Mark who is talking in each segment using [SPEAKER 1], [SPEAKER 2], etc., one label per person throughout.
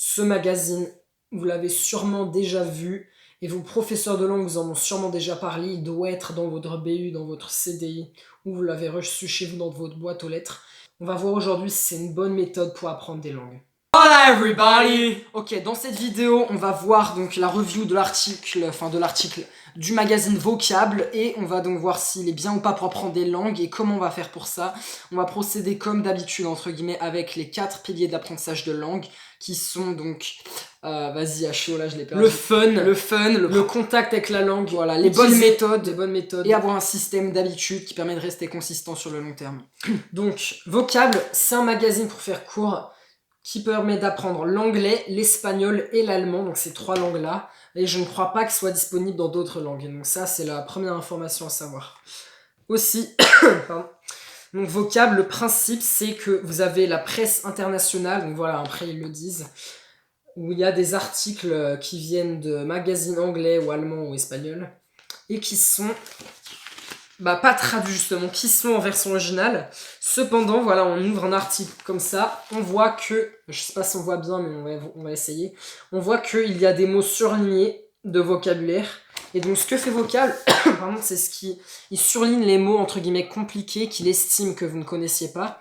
[SPEAKER 1] Ce magazine, vous l'avez sûrement déjà vu et vos professeurs de langue vous en ont sûrement déjà parlé. Il doit être dans votre BU, dans votre CDI ou vous l'avez reçu chez vous dans votre boîte aux lettres. On va voir aujourd'hui si c'est une bonne méthode pour apprendre des langues.
[SPEAKER 2] Hola everybody!
[SPEAKER 1] Ok, dans cette vidéo, on va voir donc la review de l'article, du magazine Vocable et on va donc voir s'il est bien ou pas pour apprendre des langues et comment on va faire pour ça. On va procéder comme d'habitude entre guillemets avec les 4 piliers d'apprentissage de langue qui sont donc vas-y à chaud là je l'ai perdu.
[SPEAKER 2] Le fun,
[SPEAKER 1] le contact avec la langue,
[SPEAKER 2] voilà,
[SPEAKER 1] les bonnes méthodes
[SPEAKER 2] et
[SPEAKER 1] et avoir un système d'habitude qui permet de rester consistant sur le long terme. Donc Vocable, c'est un magazine pour faire court qui permet d'apprendre l'anglais, l'espagnol et l'allemand, donc ces 3 langues-là, et je ne crois pas qu'il soit disponible dans d'autres langues, donc ça c'est la première information à savoir. Aussi, pardon. Donc Vocable, le principe c'est que vous avez la presse internationale, donc voilà, après ils le disent, où il y a des articles qui viennent de magazines anglais ou allemands ou espagnols, et qui sont pas traduits justement, qui sont en version originale. Cependant, voilà, on ouvre un article comme ça, on voit que, je sais pas si on voit bien, mais on va essayer, on voit qu'il y a des mots surlignés de vocabulaire. Et donc ce que fait Vocable, c'est il surligne les mots entre guillemets compliqués qu'il estime que vous ne connaissiez pas.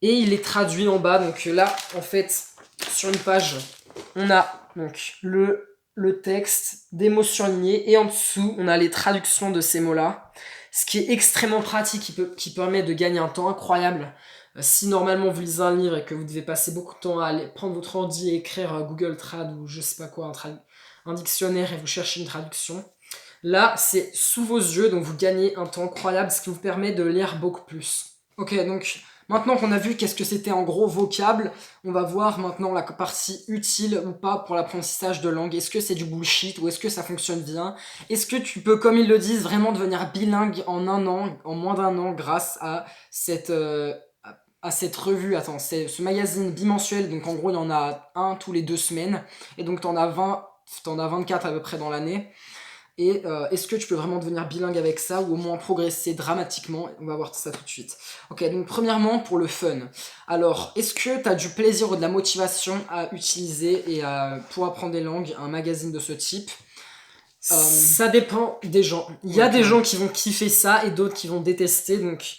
[SPEAKER 1] Et il les traduit en bas. Donc là, en fait, sur une page, on a donc le texte, des mots surlignés, et en dessous, on a les traductions de ces mots-là. Ce qui est extrêmement pratique, qui permet de gagner un temps incroyable. Si normalement vous lisez un livre et que vous devez passer beaucoup de temps à aller prendre votre ordi et écrire Google Trad ou je sais pas quoi, un dictionnaire et vous cherchez une traduction, là c'est sous vos yeux, donc vous gagnez un temps incroyable, ce qui vous permet de lire beaucoup plus. Ok, donc maintenant qu'on a vu qu'est-ce que c'était en gros Vocable, on va voir maintenant la partie utile ou pas pour l'apprentissage de langue. Est-ce que c'est du bullshit ou est-ce que ça fonctionne bien? Est-ce que tu peux, comme ils le disent, vraiment devenir bilingue en un an, en moins d'un an, grâce à cette revue, c'est ce magazine bimensuel, donc en gros il y en a un tous les 2 semaines, et donc t'en as 24 à peu près dans l'année. Et est-ce que tu peux vraiment devenir bilingue avec ça ou au moins progresser dramatiquement? On va voir ça tout de suite. Ok, donc premièrement pour le fun. Alors, est-ce que tu as du plaisir ou de la motivation à utiliser pour apprendre des langues un magazine de ce type? Ça dépend des gens. Il y a des gens qui vont kiffer ça et d'autres qui vont détester, donc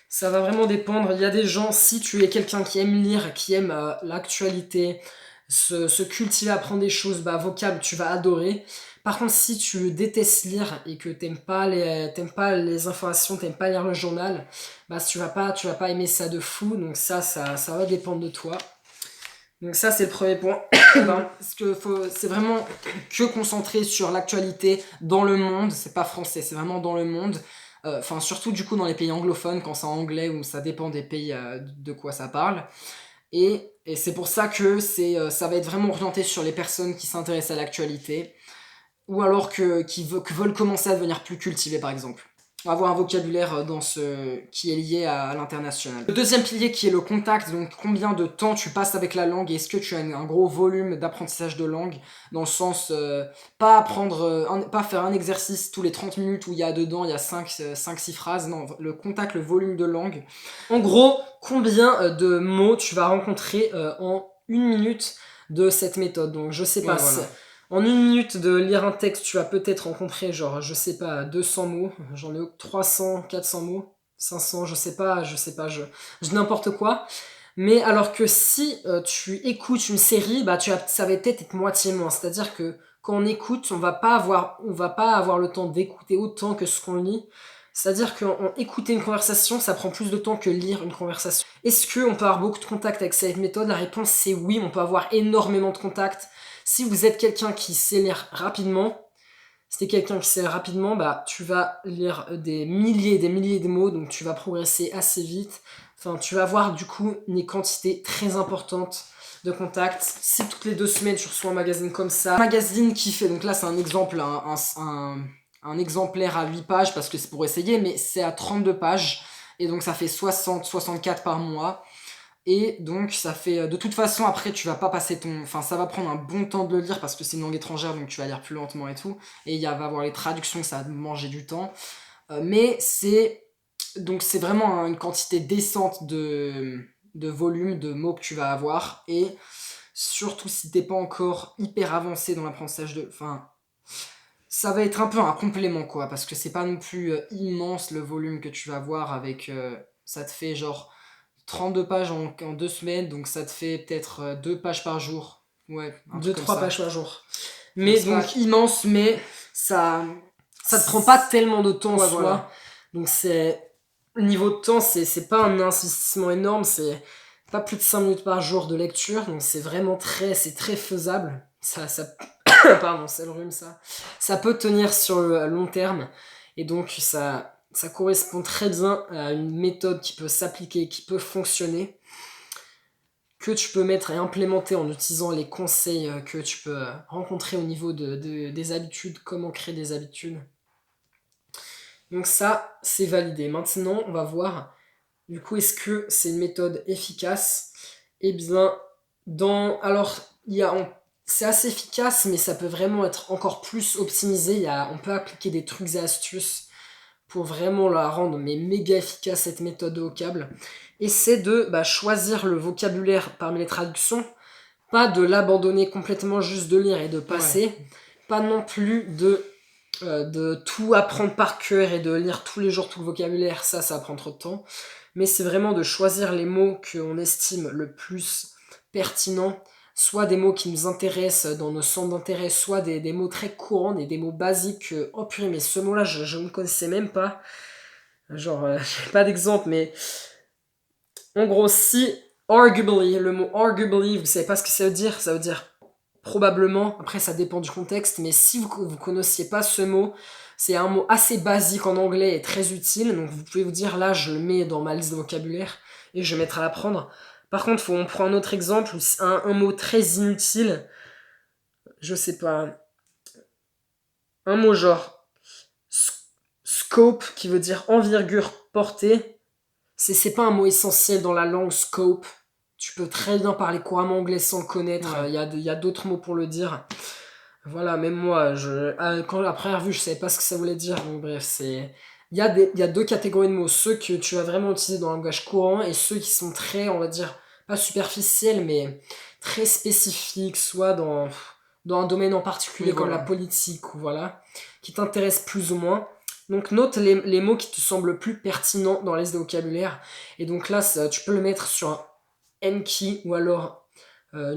[SPEAKER 1] ça va vraiment dépendre. Il y a des gens, si tu es quelqu'un qui aime lire, qui aime l'actualité, se cultiver, apprendre des choses, Vocable, tu vas adorer. Par contre, si tu détestes lire et que t'aimes pas les informations, t'aimes pas lire le journal, tu vas pas aimer ça de fou. Donc ça va dépendre de toi. Donc ça, c'est le premier point. C'est vraiment que concentré sur l'actualité dans le monde. C'est pas français, c'est vraiment dans le monde. Enfin, surtout du coup dans les pays anglophones, quand c'est en anglais ou ça dépend des pays de quoi ça parle. Et c'est pour ça que ça va être vraiment orienté sur les personnes qui s'intéressent à l'actualité ou alors qui veulent commencer à devenir plus cultivés par exemple. On va avoir un vocabulaire qui est lié à l'international. Le deuxième pilier qui est le contact, donc combien de temps tu passes avec la langue et est-ce que tu as un gros volume d'apprentissage de langue, dans le sens pas faire un exercice tous les 30 minutes où il y a 5-6 phrases, non, le contact, le volume de langue. En gros, combien de mots tu vas rencontrer en 1 minute de cette méthode. Donc je sais pas, voilà. En 1 minute de lire un texte, tu vas peut-être rencontrer, genre, je sais pas, 200 mots, j'en ai 300, 400 mots, 500, je sais pas, je dis n'importe quoi. Mais alors que si tu écoutes une série, ça va peut-être être moitié moins. C'est-à-dire que quand on écoute, on va pas avoir le temps d'écouter autant que ce qu'on lit. C'est-à-dire qu'écouter une conversation, ça prend plus de temps que lire une conversation. Est-ce qu'on peut avoir beaucoup de contact avec cette méthode? La réponse c'est oui, on peut avoir énormément de contacts. Si vous êtes quelqu'un qui sait lire rapidement, tu vas lire des milliers de mots, donc tu vas progresser assez vite. Enfin, tu vas avoir du coup une quantité très importante de contacts. Si toutes les 2 semaines tu reçois un magazine comme ça, un magazine qui fait, donc là c'est un exemple, un exemplaire à 8 pages parce que c'est pour essayer, mais c'est à 32 pages et donc ça fait 60-64 par mois. Et donc ça fait, de toute façon après tu vas pas passer ça va prendre un bon temps de le lire parce que c'est une langue étrangère donc tu vas lire plus lentement et tout, et va avoir les traductions, ça va manger du temps, mais c'est vraiment une quantité décente de volume de mots que tu vas avoir, et surtout si t'es pas encore hyper avancé dans l'apprentissage de... Enfin, ça va être un peu un complément, quoi, parce que c'est pas non plus immense le volume que tu vas voir avec... ça te fait genre 32 pages en 2 semaines, donc ça te fait peut-être 2 pages par jour. Ouais, un truc comme
[SPEAKER 2] 2-3
[SPEAKER 1] ça.
[SPEAKER 2] pages par jour.
[SPEAKER 1] Mais
[SPEAKER 2] c'est
[SPEAKER 1] donc
[SPEAKER 2] pas-
[SPEAKER 1] immense, mais ça te prend pas tellement de temps en
[SPEAKER 2] Ouais,
[SPEAKER 1] soi.
[SPEAKER 2] voilà.
[SPEAKER 1] Donc c'est... Niveau de temps, c'est pas un investissement énorme, c'est pas plus de 5 minutes par jour de lecture, donc c'est vraiment c'est très faisable. Pardon, c'est le rhume ça. Ça peut tenir sur le long terme, et donc ça correspond très bien à une méthode qui peut s'appliquer, qui peut fonctionner, que tu peux mettre et implémenter en utilisant les conseils que tu peux rencontrer au niveau des habitudes, comment créer des habitudes. Donc ça, c'est validé. Maintenant, on va voir, du coup, est-ce que c'est une méthode efficace? Eh bien, alors, c'est assez efficace, mais ça peut vraiment être encore plus optimisé. On peut appliquer des trucs et astuces pour vraiment la rendre méga efficace, cette méthode de vocable. Et c'est de choisir le vocabulaire parmi les traductions, pas de l'abandonner complètement, juste de lire et de passer, pas non plus de tout apprendre par cœur et de lire tous les jours tout le vocabulaire, ça prend trop de temps. Mais c'est vraiment de choisir les mots qu'on estime le plus pertinents, soit des mots qui nous intéressent dans nos centres d'intérêt, soit des mots très courants, des mots basiques. Oh purée, mais ce mot-là, je ne connaissais même pas. Genre, j'ai pas d'exemple, mais en gros, si arguably, le mot arguably, vous savez pas ce que ça veut dire probablement, après ça dépend du contexte, mais si vous connaissiez pas ce mot, c'est un mot assez basique en anglais et très utile, donc vous pouvez vous dire là je le mets dans ma liste de vocabulaire et je vais mettre à l'apprendre. Par contre, on prend un autre exemple, un mot très inutile, je sais pas, un mot genre scope qui veut dire envergure, portée, c'est pas un mot essentiel dans la langue scope. Tu peux très bien parler couramment anglais sans le connaître, il y a d'autres mots pour le dire. Voilà, même moi, quand à première vue, je savais pas ce que ça voulait dire. Donc bref, il y a deux catégories de mots. Ceux que tu vas vraiment utiliser dans le langage courant et ceux qui sont très, on va dire, pas superficiels, mais très spécifiques, soit dans un domaine en particulier comme la politique, ou voilà, qui t'intéressent plus ou moins. Donc note les mots qui te semblent le plus pertinents dans la liste de vocabulaire. Et donc là, tu peux le mettre sur un Enki ou alors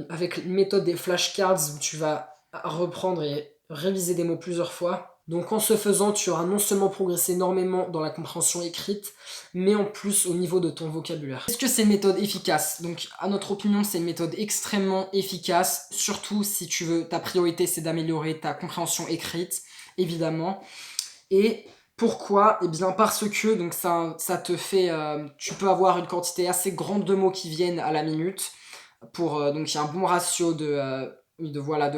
[SPEAKER 1] avec une méthode des flashcards où tu vas reprendre et réviser des mots plusieurs fois. Donc en ce faisant, tu auras non seulement progressé énormément dans la compréhension écrite, mais en plus au niveau de ton vocabulaire. Est-ce que c'est une méthode efficace? Donc à notre opinion, c'est une méthode extrêmement efficace, surtout si tu veux, ta priorité c'est d'améliorer ta compréhension écrite, évidemment. Et pourquoi? Eh bien parce que donc ça te fait, tu peux avoir une quantité assez grande de mots qui viennent à la minute. Donc il y a un bon ratio de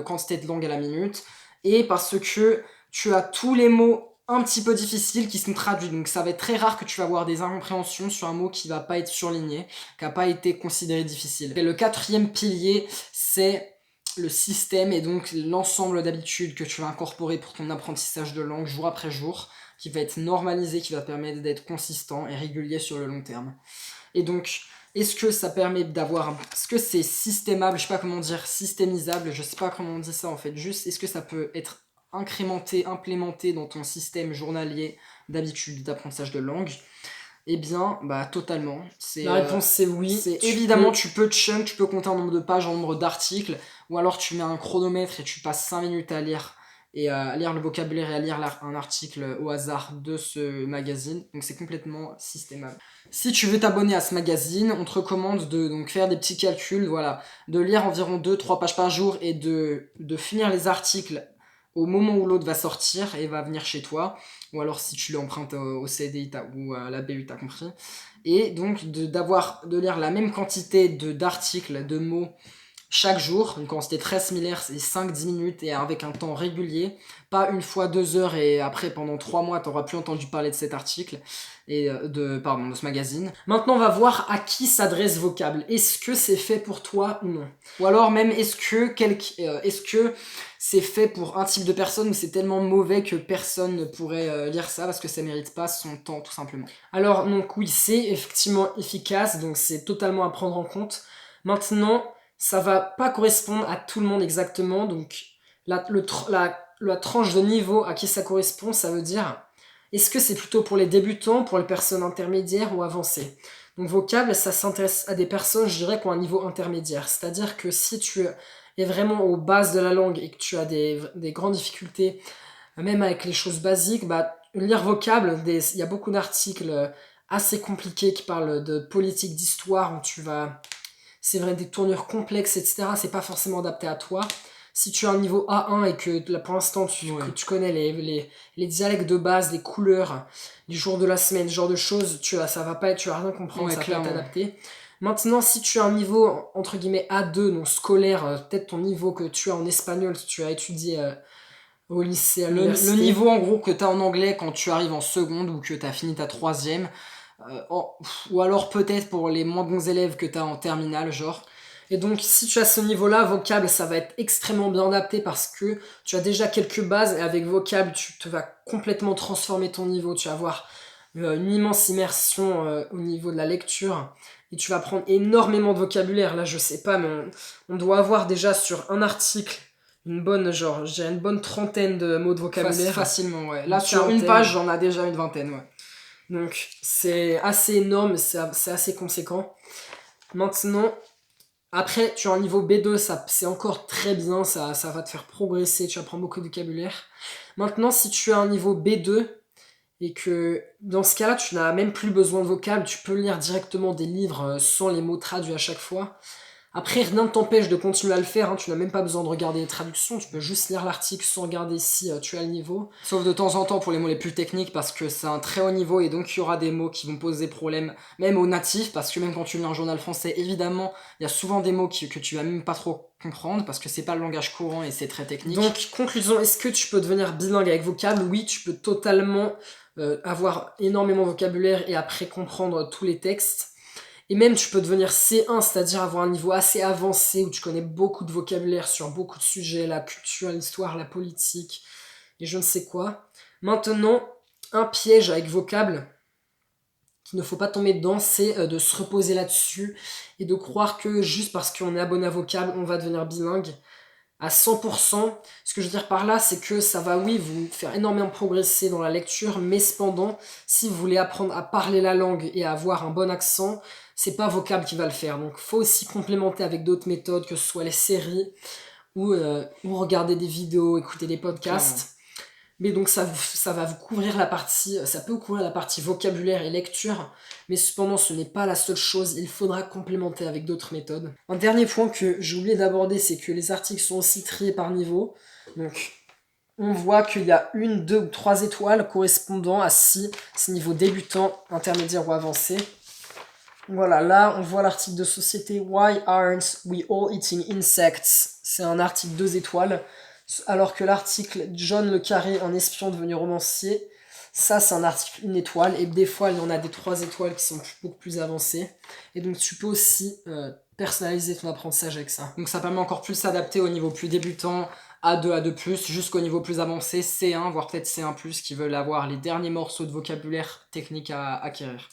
[SPEAKER 1] quantité de langue à la minute. Et parce que tu as tous les mots un petit peu difficiles qui sont traduits. Donc ça va être très rare que tu vas avoir des incompréhensions sur un mot qui va pas être surligné, qui n'a pas été considéré difficile. Et le quatrième pilier, c'est le système et donc l'ensemble d'habitudes que tu vas incorporer pour ton apprentissage de langue jour après jour, qui va être normalisé, qui va permettre d'être consistant et régulier sur le long terme. Et donc, est-ce que ça permet d'avoir... Est-ce que c'est systémable, je sais pas comment dire, systémisable, je sais pas comment on dit ça en fait, juste est-ce que ça peut être incrémenté, implémenté dans ton système journalier d'habitude d'apprentissage de langue? Eh bien, totalement.
[SPEAKER 2] La réponse c'est oui.
[SPEAKER 1] Évidemment, tu peux chunk, tu peux compter en nombre de pages, en nombre d'articles, ou alors tu mets un chronomètre et tu passes 5 minutes à lire le vocabulaire et à lire un article au hasard de ce magazine. Donc c'est complètement systémable. Si tu veux t'abonner à ce magazine, on te recommande de donc faire des petits calculs, voilà, de lire environ 2-3 pages par jour et de finir les articles au moment où l'autre va sortir et va venir chez toi, ou alors si tu l'empruntes au CDI ou à la BU, t'as compris. Et donc de lire la même quantité d'articles, de mots chaque jour, une quantité très similaire, c'est 5-10 minutes et avec un temps régulier, pas une fois 2 heures et après pendant 3 mois t'auras plus entendu parler de cet article et de ce magazine. Maintenant on va voir à qui s'adresse Vocable. Est-ce que c'est fait pour toi ou non? Ou alors même est-ce que c'est fait pour un type de personne ou c'est tellement mauvais que personne ne pourrait lire ça parce que ça mérite pas son temps tout simplement. Alors donc oui, c'est effectivement efficace, donc c'est totalement à prendre en compte. Maintenant, ça va pas correspondre à tout le monde exactement. Donc la tranche de niveau à qui ça correspond, ça veut dire est-ce que c'est plutôt pour les débutants, pour les personnes intermédiaires ou avancées. Donc vocable, ça s'intéresse à des personnes, je dirais, qui ont un niveau intermédiaire. C'est-à-dire que si tu es vraiment aux bases de la langue et que tu as des grandes difficultés, même avec les choses basiques, bah, lire vocable, il y a beaucoup d'articles assez compliqués qui parlent de politique, d'histoire, où tu vas... C'est vrai, des tournures complexes, etc. C'est pas forcément adapté à toi. Si tu as un niveau A1 et que là, pour l'instant que tu connais les dialectes de base, les couleurs, les jours de la semaine, ce genre de choses, tu vas rien comprendre, ça va pas t'adapter. Maintenant, si tu as un niveau entre guillemets A2, donc scolaire, peut-être ton niveau que tu as en espagnol, si tu as étudié au lycée, à l'université.
[SPEAKER 2] Le niveau en gros que tu as en anglais quand tu arrives en seconde ou que tu as fini ta troisième, ou alors peut-être pour les moins bons élèves que tu as en terminale, genre.
[SPEAKER 1] Et donc, si tu as ce niveau-là, vocable, ça va être extrêmement bien adapté parce que tu as déjà quelques bases et avec vocable, tu te vas complètement transformer ton niveau. Tu vas avoir une immense immersion au niveau de la lecture et tu vas apprendre énormément de vocabulaire. Là, je sais pas, mais on doit avoir déjà sur un article une bonne, genre, je dirais une bonne trentaine de mots de vocabulaire.
[SPEAKER 2] Facilement, ouais. Là, sur une page, j'en ai déjà une vingtaine, ouais.
[SPEAKER 1] Donc, c'est assez énorme, c'est assez conséquent. Maintenant... Après, tu as un niveau B2, c'est encore très bien, ça va te faire progresser, tu apprends beaucoup de vocabulaire. Maintenant, si tu as un niveau B2, et que dans ce cas-là, tu n'as même plus besoin de vocable, tu peux lire directement des livres sans les mots traduits à chaque fois. Après, rien ne t'empêche de continuer à le faire, hein, tu n'as même pas besoin de regarder les traductions, tu peux juste lire l'article sans regarder si tu as le niveau.
[SPEAKER 2] Sauf de temps en temps pour les mots les plus techniques parce que c'est un très haut niveau et donc il y aura des mots qui vont poser problème, même aux natifs, parce que même quand tu lis un journal français, évidemment, il y a souvent des mots que tu vas même pas trop comprendre parce que c'est pas le langage courant et c'est très technique.
[SPEAKER 1] Donc, conclusion, est-ce que tu peux devenir bilingue avec vocable? Oui, tu peux totalement avoir énormément de vocabulaire et après comprendre tous les textes. Et même tu peux devenir C1, c'est-à-dire avoir un niveau assez avancé où tu connais beaucoup de vocabulaire sur beaucoup de sujets, la culture, l'histoire, la politique et je ne sais quoi. Maintenant, un piège avec vocable qu'il ne faut pas tomber dedans, c'est de se reposer là-dessus et de croire que juste parce qu'on est abonné à vocable, on va devenir bilingue à 100%. Ce que je veux dire par là, c'est que ça va, oui, vous faire énormément progresser dans la lecture, mais cependant, si vous voulez apprendre à parler la langue et à avoir un bon accent, c'est pas vocable qui va le faire. Donc, faut aussi complémenter avec d'autres méthodes, que ce soit les séries ou regarder des vidéos, écouter des podcasts. Mais donc ça va vous couvrir la partie, ça peut couvrir la partie vocabulaire et lecture, mais cependant ce n'est pas la seule chose, il faudra complémenter avec d'autres méthodes. Un dernier point que j'ai oublié d'aborder, c'est que les articles sont aussi triés par niveau. Donc on voit qu'il y a 1, 2 ou 3 étoiles correspondant à si c'est niveau débutant, intermédiaire ou avancé. Voilà, là on voit l'article de société Why aren't we all eating insects? C'est un article 2 étoiles. Alors que l'article John le Carré, un espion devenu romancier, ça c'est un article 1 étoile, et des fois il y en a des 3 étoiles qui sont beaucoup plus avancées, et donc tu peux aussi personnaliser ton apprentissage avec ça.
[SPEAKER 2] Donc ça permet encore plus de s'adapter au niveau plus débutant, A2, A2+, jusqu'au niveau plus avancé, C1, voire peut-être C1+, qui veulent avoir les derniers morceaux de vocabulaire technique à acquérir.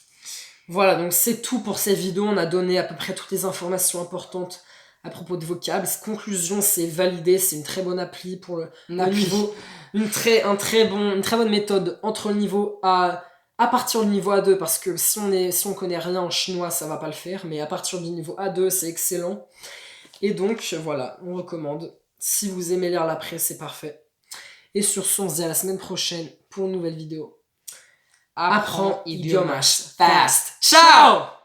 [SPEAKER 1] Voilà, donc c'est tout pour cette vidéo, on a donné à peu près toutes les informations importantes à propos de vocable. Conclusion, c'est validé, c'est une très bonne appli pour le niveau, une très bonne méthode entre le niveau A, à partir du niveau A2, parce que si on connaît rien en chinois, ça va pas le faire, mais à partir du niveau A2, c'est excellent. Et donc, voilà, on recommande. Si vous aimez lire la presse, c'est parfait. Et sur ce, on se dit à la semaine prochaine pour une nouvelle vidéo.
[SPEAKER 2] Apprends idiomas fast. Ciao!